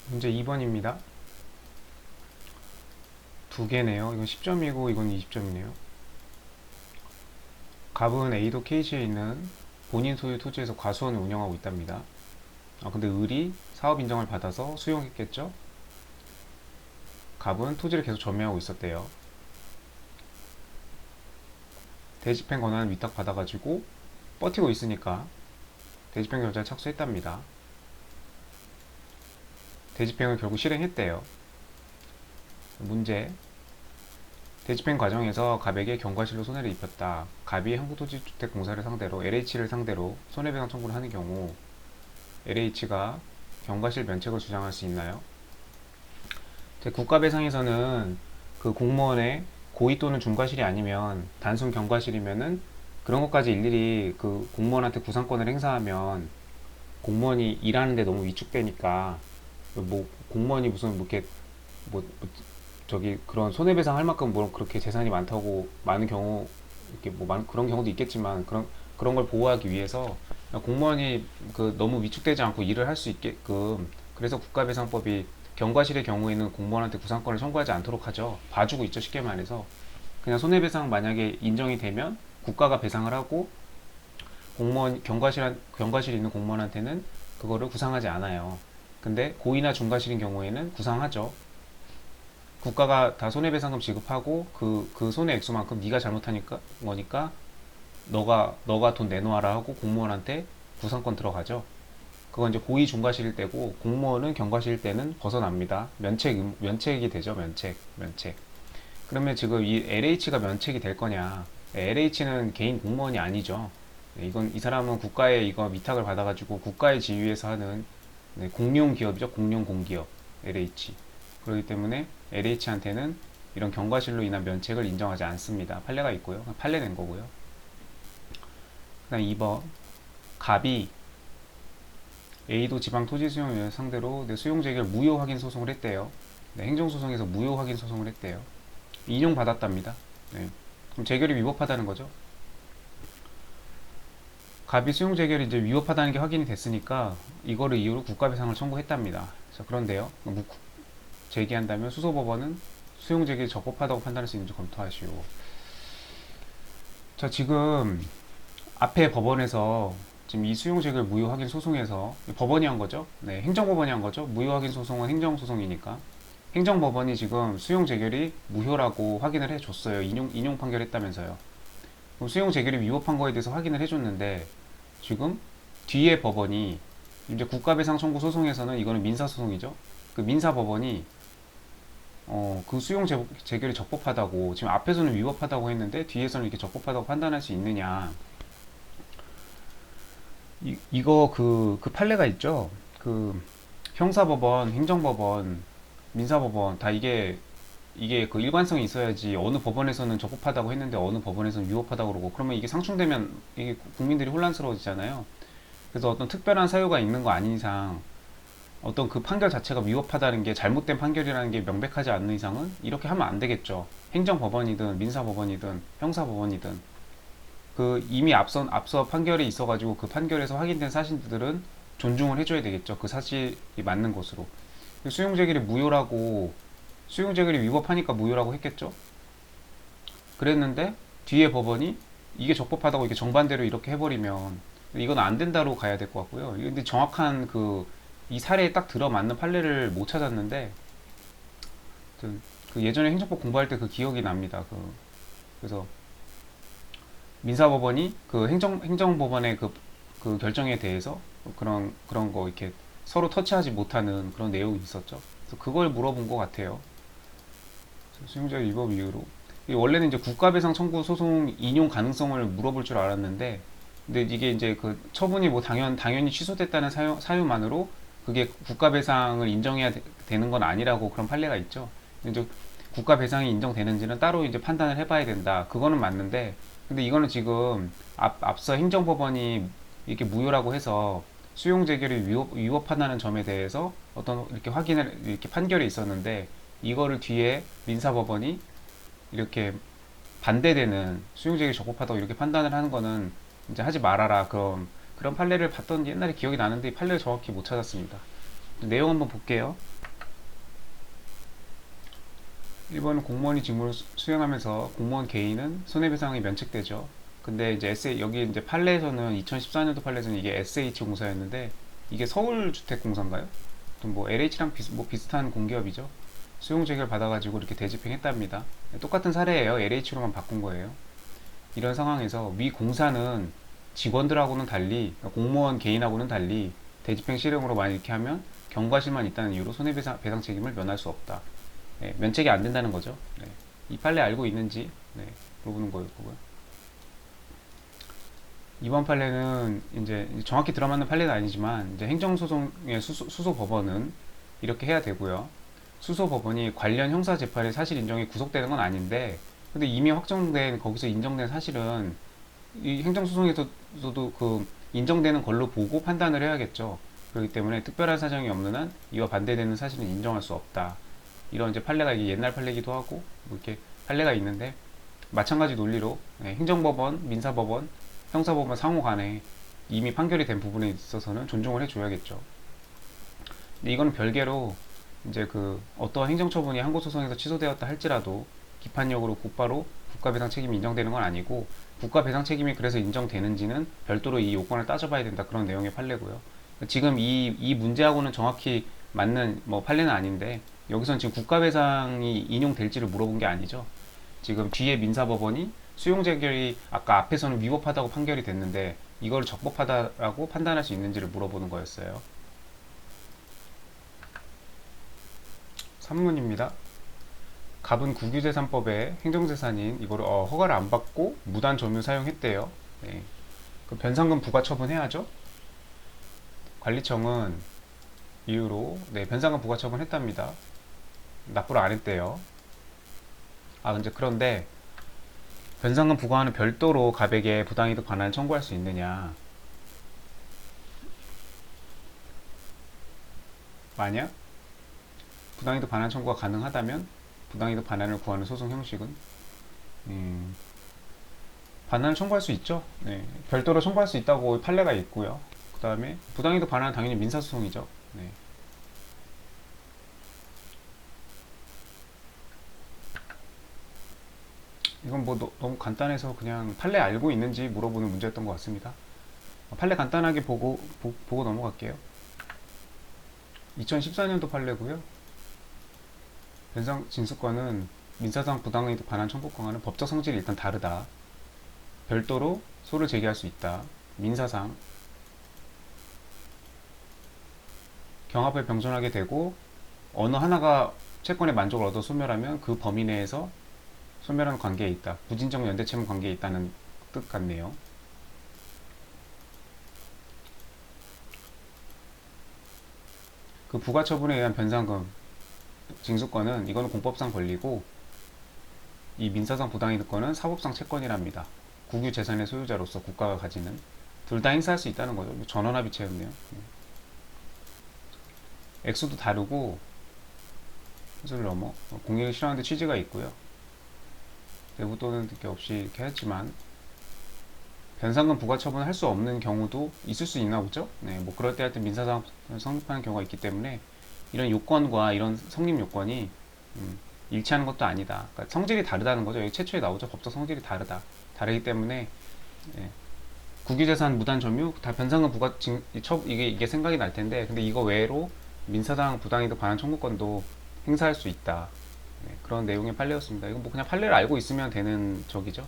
문제 2번입니다. 두 개네요. 이건 10점이고 이건 20점이네요. 갑은 A도 K시에 있는 본인 소유 토지에서 과수원을 운영하고 있답니다. 근데 을이 사업 인정을 받아서 수용했겠죠? 갑은 토지를 계속 점유하고 있었대요. 대집행 권한을 위탁받아가지고 버티고 있으니까 대집행 결제를 착수했답니다. 대집행을 결국 실행했대요. 문제. 대집행 과정에서 갑에게 경과실로 손해를 입혔다. 갑이 한국토지주택공사를 상대로 LH를 상대로 손해배상 청구를 하는 경우 LH가 경과실 면책을 주장할 수 있나요? 국가배상에서는 그 공무원의 고의 또는 중과실이 아니면 단순 경과실이면은 그런 것까지 일일이 그 공무원한테 구상권을 행사하면 공무원이 일하는데 너무 위축되니까 뭐 공무원이 무슨 뭐 이렇게 뭐 저기 그런 손해배상 할 만큼 뭐 그렇게 재산이 많다고 많은 경우 이렇게 뭐 그런 경우도 있겠지만 그런 걸 보호하기 위해서 공무원이 그 너무 위축되지 않고 일을 할 수 있게끔 그래서 국가배상법이 경과실의 경우에는 공무원한테 구상권을 청구하지 않도록 하죠. 봐주고 있죠. 쉽게 말해서 그냥 손해배상 만약에 인정이 되면 국가가 배상을 하고 공무원 경과실 있는 공무원한테는 그거를 구상하지 않아요. 근데 고의나 중과실인 경우에는 구상하죠. 국가가 다 손해배상금 지급하고 그 손해 액수만큼 네가 잘못하니까 거니까 너가 돈 내놓아라 하고 공무원한테 구상권 들어가죠. 그건 이제 고의 중과실일 때고 공무원은 경과실일 때는 벗어납니다. 면책이 되죠. 면책. 그러면 지금 이 LH가 면책이 될 거냐? LH는 개인 공무원이 아니죠. 이건 이 사람은 국가의 이거 위탁을 받아가지고 국가의 지위에서 하는 공용 기업이죠. 공용 공기업 LH. 그렇기 때문에 LH한테는 이런 경과실로 인한 면책을 인정하지 않습니다. 판례가 있고요. 판례 낸 거고요. 그다음 2번 갑이 A도 지방 토지 수용을 상대로 수용 재개를 무효 확인 소송을 했대요. 행정소송에서 무효 확인 소송을 했대요. 인용받았답니다. 네. 그럼 재결이 위법하다는 거죠. 갑이 수용 재결이 이제 위법하다는 게 확인이 됐으니까 이거를 이유로 국가배상을 청구했답니다. 자, 그런데요. 제기한다면 수소법원은 수용 재결이 적법하다고 판단할 수 있는지 검토하시오. 자, 지금 앞에 법원에서 지금 이 수용 재결 무효 확인 소송에서 법원이 한 거죠. 네, 행정법원이 한 거죠. 무효 확인 소송은 행정소송이니까. 행정법원이 지금 수용 재결이 무효라고 확인을 해줬어요. 인용 판결했다면서요. 그럼 수용 재결이 위법한 거에 대해서 확인을 해줬는데 지금 뒤에 법원이 이제 국가배상 청구 소송에서는 이거는 민사소송이죠. 그 민사법원이 그 수용 재결이 적법하다고 지금 앞에서는 위법하다고 했는데 뒤에서는 이렇게 적법하다고 판단할 수 있느냐. 이거 그 판례가 있죠. 그 형사법원, 행정법원, 민사법원 다 이게 그 일관성이 있어야지 어느 법원에서는 적법하다고 했는데 어느 법원에서는 위법하다고 그러고 그러면 이게 상충되면 이게 국민들이 혼란스러워지잖아요. 그래서 어떤 특별한 사유가 있는 거 아닌 이상 어떤 그 판결 자체가 위법하다는 게 잘못된 판결이라는 게 명백하지 않는 이상은 이렇게 하면 안 되겠죠. 행정법원이든 민사법원이든 형사법원이든 그 이미 앞서 판결이 있어가지고 그 판결에서 확인된 사실들은 존중을 해줘야 되겠죠. 그 사실이 맞는 것으로. 수용재결이 무효라고 수용재결이 위법하니까 무효라고 했겠죠. 그랬는데 뒤에 법원이 이게 적법하다고 이게 정반대로 이렇게 해버리면 이건 안 된다로 가야 될 것 같고요. 근데 정확한 이 사례에 딱 들어맞는 판례를 못 찾았는데 그 예전에 행정법 공부할 때 그 기억이 납니다. 그래서 민사법원이 그 행정법원의 그 결정에 대해서 그런 거 이렇게 서로 터치하지 못하는 그런 내용이 있었죠. 그래서 그걸 물어본 것 같아요. 수용자 위법 이유로. 원래는 이제 국가배상 청구 소송 인용 가능성을 물어볼 줄 알았는데, 근데 이게 이제 그 처분이 뭐 당연히 취소됐다는 사유만으로 그게 국가배상을 인정해야 되는 건 아니라고 그런 판례가 있죠. 이제 국가배상이 인정되는지는 따로 이제 판단을 해봐야 된다. 그거는 맞는데, 근데 이거는 지금 앞서 행정법원이 이렇게 무효라고 해서 수용 재결이 위법하다는 점에 대해서 어떤 이렇게 이렇게 판결이 있었는데 이거를 뒤에 민사법원이 이렇게 반대되는 수용 재결이 적법하다고 이렇게 판단을 하는 거는 이제 하지 말아라. 그런 판례를 봤던 옛날에 기억이 나는데 판례를 정확히 못 찾았습니다. 내용 한번 볼게요. 1번은 공무원이 직무를 수행하면서 공무원 개인은 손해배상이 면책되죠. 근데 이제 여기 이제 판례에서는 2014년도 판례에서는 이게 SH 공사였는데 이게 서울주택공사인가요? 뭐 LH랑 뭐 비슷한 공기업이죠. 수용 재결 받아가지고 이렇게 대집행했답니다. 똑같은 사례예요. LH로만 바꾼 거예요. 이런 상황에서 위 공사는 직원들하고는 달리 그러니까 공무원 개인하고는 달리 대집행 실형으로 만약 이렇게 하면 경과실만 있다는 이유로 손해배상 책임을 면할 수 없다. 네, 면책이 안 된다는 거죠. 네. 이 판례 알고 있는지 네, 물어보는 거였고요. 이번 판례는 이제 정확히 들어맞는 판례는 아니지만 이제 행정소송의 수소법원은 이렇게 해야 되고요. 수소법원이 관련 형사재판의 사실 인정이 구속되는 건 아닌데 근데 이미 확정된 거기서 인정된 사실은 이 행정소송에서도 그 인정되는 걸로 보고 판단을 해야겠죠. 그렇기 때문에 특별한 사정이 없는 한 이와 반대되는 사실은 인정할 수 없다. 이런 이제 판례가 이게 옛날 판례기도 하고 뭐 이렇게 판례가 있는데 마찬가지 논리로 행정법원, 민사법원, 형사법원 상호 간에 이미 판결이 된 부분에 있어서는 존중을 해줘야겠죠. 근데 이거는 별개로 이제 그 어떠한 행정처분이 항고소송에서 취소되었다 할지라도 기판력으로 곧바로 국가배상 책임이 인정되는 건 아니고 국가배상 책임이 그래서 인정되는지는 별도로 이 요건을 따져봐야 된다 그런 내용의 판례고요. 지금 이 문제하고는 정확히 맞는 뭐 판례는 아닌데 여기선 지금 국가배상이 인용될지를 물어본 게 아니죠. 지금 뒤에 민사법원이 수용재결이 아까 앞에서는 위법하다고 판결이 됐는데 이걸 적법하다라고 판단할 수 있는지를 물어보는 거였어요. 3문입니다. 갑은 국유재산법에 행정재산인 이거를 허가를 안 받고 무단 점유 사용했대요. 네. 그 변상금 부과 처분해야죠. 관리청은 이유로 변상금 부과 처분했답니다. 납부를 안 했대요. 그런데 변상금 부과하는 별도로 갑에게 부당이득 반환을 청구할 수 있느냐? 만약 부당이득 반환 청구가 가능하다면 부당이득 반환을 구하는 소송 형식은 반환을 청구할 수 있죠. 네. 별도로 청구할 수 있다고 판례가 있고요. 그 다음에 부당이득 반환은 당연히 민사소송이죠. 네. 이건 뭐 너무 간단해서 그냥 판례 알고 있는지 물어보는 문제였던 것 같습니다. 판례 간단하게 보고 넘어갈게요. 2014년도 판례고요. 변상 징수권은 민사상 부당이득 반환 청구권과는 법적 성질이 일단 다르다. 별도로 소를 제기할 수 있다. 민사상 경합을 병존하게 되고 어느 하나가 채권의 만족을 얻어 소멸하면 그 범위 내에서 소멸하는 관계에 있다. 부진적 연대채무 관계에 있다는 뜻 같네요. 그 부가처분에 의한 변상금 징수권은 이거는 공법상 권리고 이 민사상 부당이득권은 사법상 채권이랍니다. 국유 재산의 소유자로서 국가가 가지는 둘 다 행사할 수 있다는 거죠. 전원합의체였네요. 액수도 다르고 수를 넘어 공익을 실현하는 데 취지가 있고요. 내부 또는 득이 없이 이렇게 했지만 변상금 부과 처분을 할 수 없는 경우도 있을 수 있나 보죠. 네, 뭐 그럴 때 할 때 민사상 성립하는 경우가 있기 때문에 이런 요건과 이런 성립 요건이 일치하는 것도 아니다. 그러니까 성질이 다르다는 거죠. 여기 최초에 나오죠. 법적 성질이 다르기 때문에 예, 국유재산 무단 점유 다 변상금 부과 이게 생각이 날 텐데 근데 이거 외로 민사상 부당이득 반환 청구권도 행사할 수 있다. 네, 그런 내용의 판례였습니다. 이건 뭐 그냥 판례를 알고 있으면 되는 적이죠.